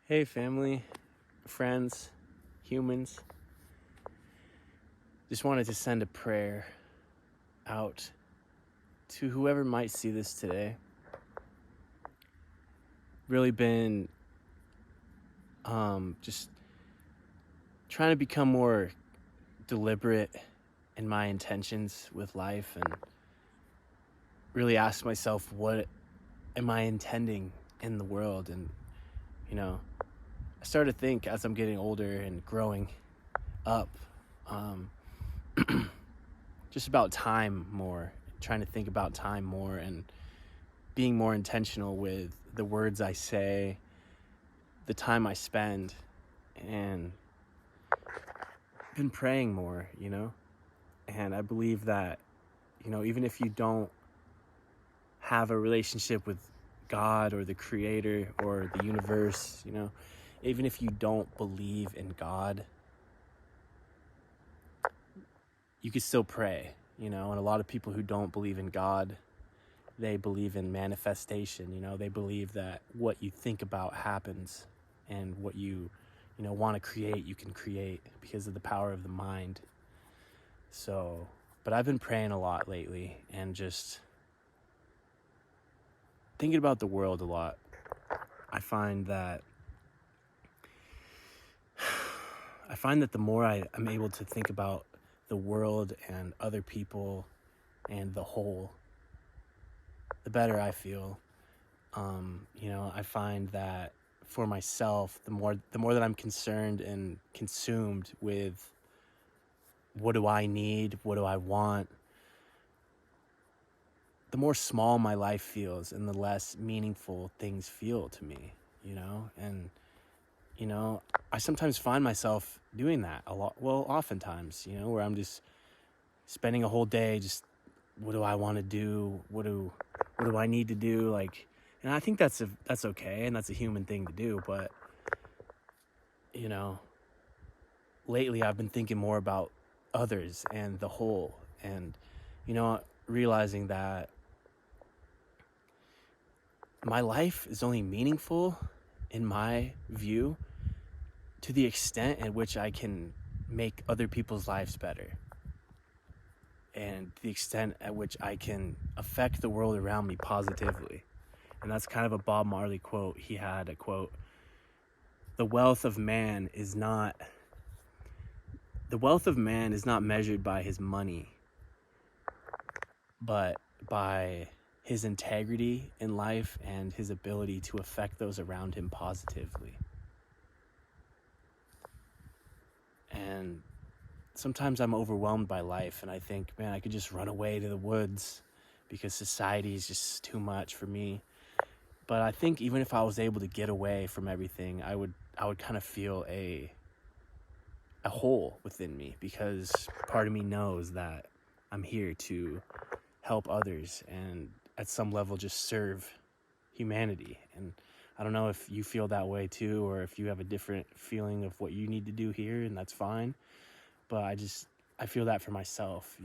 Hey, family, friends, humans. Just wanted to send a prayer out to whoever might see this today. Really been just trying to become more deliberate in my intentions with life and really ask myself, what am I intending in the world? And, I started to think as I'm getting older and growing up, just about time more, trying to think about time more and being more intentional with the words I say, the time I spend, and been praying more, And I believe that, even if you don't have a relationship with God or the creator or the universe, even if you don't believe in God, you can still pray, And a lot of people who don't believe in God, they believe in manifestation, They believe that what you think about happens, and what you want to create, you can create because of the power of the mind. So, but I've been praying a lot lately and just thinking about the world a lot. I find that the more I'm able to think about the world and other people and the whole, the better I feel. I find that for myself, the more that I'm concerned and consumed with what do I need, what do I want, the more small my life feels and the less meaningful things feel to me, And, I sometimes find myself doing that a lot. Well, oftentimes, where I'm just spending a whole day just, what do I want to do? What do I need to do? Like, and I think that's okay. And that's a human thing to do. But, lately I've been thinking more about others and the whole, and, realizing that my life is only meaningful, in my view, to the extent at which I can make other people's lives better, and the extent at which I can affect the world around me positively. And that's kind of a Bob Marley quote. He had a quote: the wealth of man is not measured by his money, but by his integrity in life and his ability to affect those around him positively. And sometimes I'm overwhelmed by life and I think, man, I could just run away to the woods because society is just too much for me. But I think even if I was able to get away from everything, I would kind of feel a hole within me, because part of me knows that I'm here to help others and at some level just serve humanity. And I don't know if you feel that way too, or if you have a different feeling of what you need to do here, and that's fine. But I feel that for myself,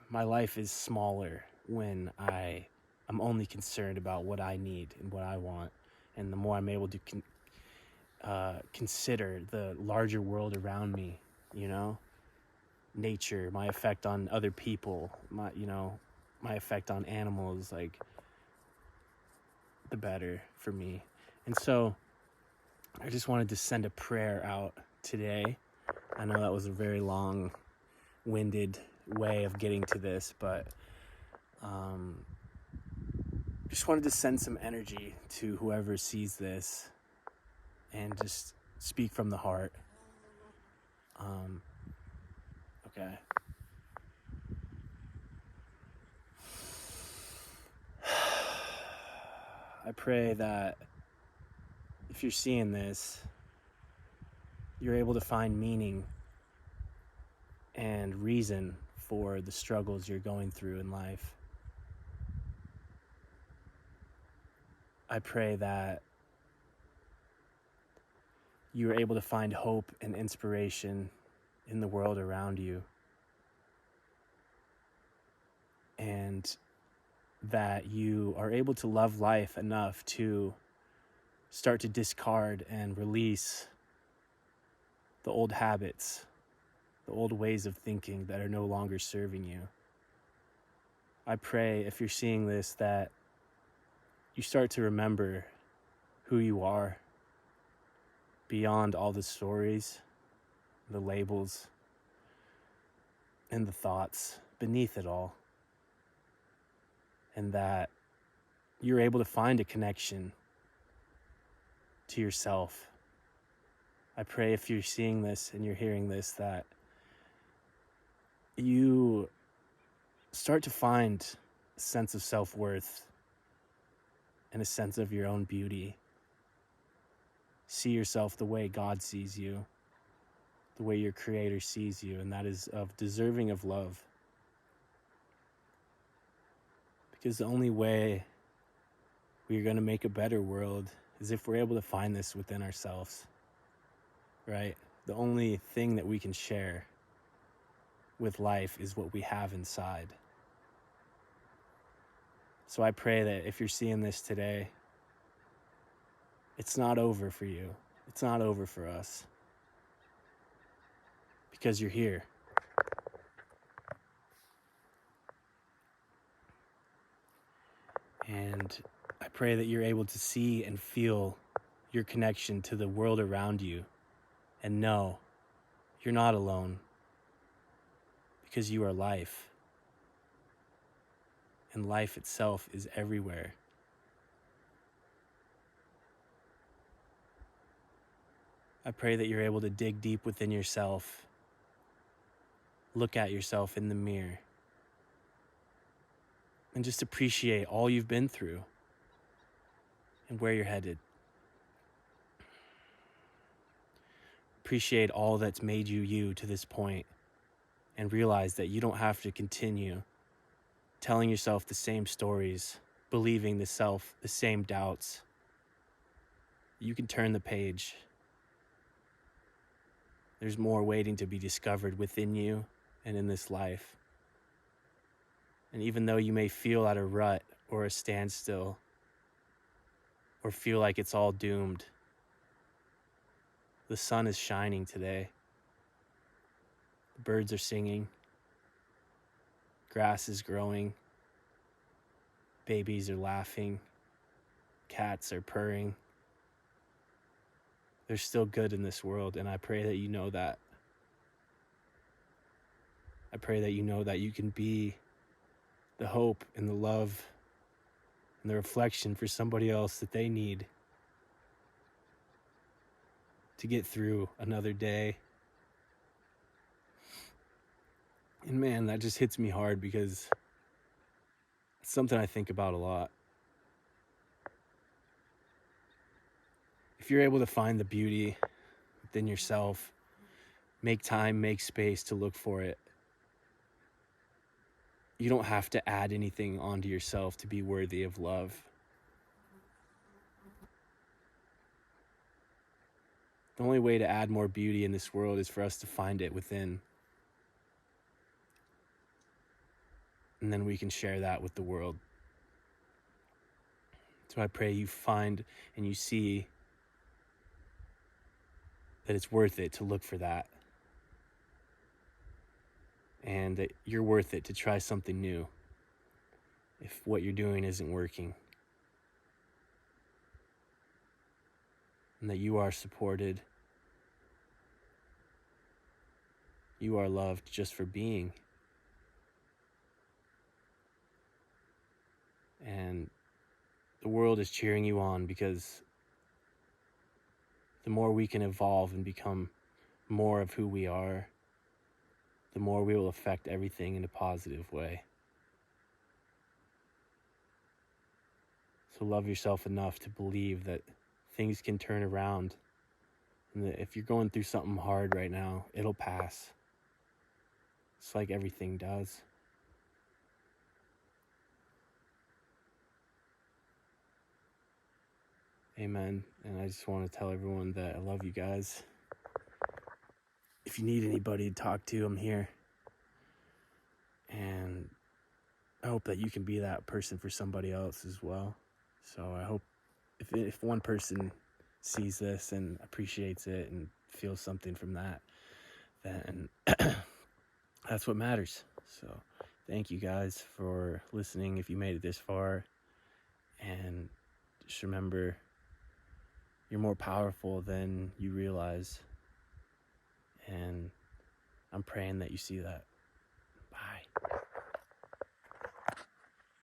my life is smaller when I'm only concerned about what I need and what I want. And the more I'm able to consider the larger world around me, nature, my effect on other people, my effect on animals, like, the better for me. And so I just wanted to send a prayer out today. I know that was a very long-winded way of getting to this, but just wanted to send some energy to whoever sees this and just speak from the heart. Okay. I pray that if you're seeing this, you're able to find meaning and reason for the struggles you're going through in life. I pray that you are able to find hope and inspiration in the world around you, and that you are able to love life enough to start to discard and release the old habits, the old ways of thinking that are no longer serving you. I pray, if you're seeing this, that you start to remember who you are beyond all the stories, the labels, and the thoughts beneath it all. And that you're able to find a connection to yourself. I pray, if you're seeing this and you're hearing this, that you start to find a sense of self-worth and a sense of your own beauty. See yourself the way God sees you, the way your Creator sees you, and that is of deserving of love. Because the only way we're going to make a better world is if we're able to find this within ourselves, right? The only thing that we can share with life is what we have inside. So I pray that if you're seeing this today, it's not over for you. It's not over for us. Because you're here. And I pray that you're able to see and feel your connection to the world around you and know you're not alone, because you are life. And life itself is everywhere. I pray that you're able to dig deep within yourself, look at yourself in the mirror, and just appreciate all you've been through and where you're headed. Appreciate all that's made you you to this point, and realize that you don't have to continue telling yourself the same stories, believing the same doubts. You can turn the page. There's more waiting to be discovered within you and in this life. And even though you may feel at a rut or a standstill, or feel like it's all doomed, the sun is shining today. The birds are singing. Grass is growing. Babies are laughing. Cats are purring. There's still good in this world, and I pray that you know that. I pray that you know that you can be the hope and the love and the reflection for somebody else that they need to get through another day. And man, that just hits me hard, because it's something I think about a lot. If you're able to find the beauty within yourself, make time, make space to look for it. You don't have to add anything onto yourself to be worthy of love. The only way to add more beauty in this world is for us to find it within. And then we can share that with the world. So I pray you find and you see that it's worth it to look for that. And that you're worth it to try something new if what you're doing isn't working. And that you are supported. You are loved just for being. And the world is cheering you on, because the more we can evolve and become more of who we are, the more we will affect everything in a positive way. So love yourself enough to believe that things can turn around, and that if you're going through something hard right now, it'll pass. It's like everything does. Amen. And I just want to tell everyone that I love you guys. If you need anybody to talk to, I'm here. And I hope that you can be that person for somebody else as well. So I hope if one person sees this and appreciates it and feels something from that, then that's what matters. So thank you guys for listening if you made it this far. And just remember, you're more powerful than you realize. And I'm praying that you see that. Bye.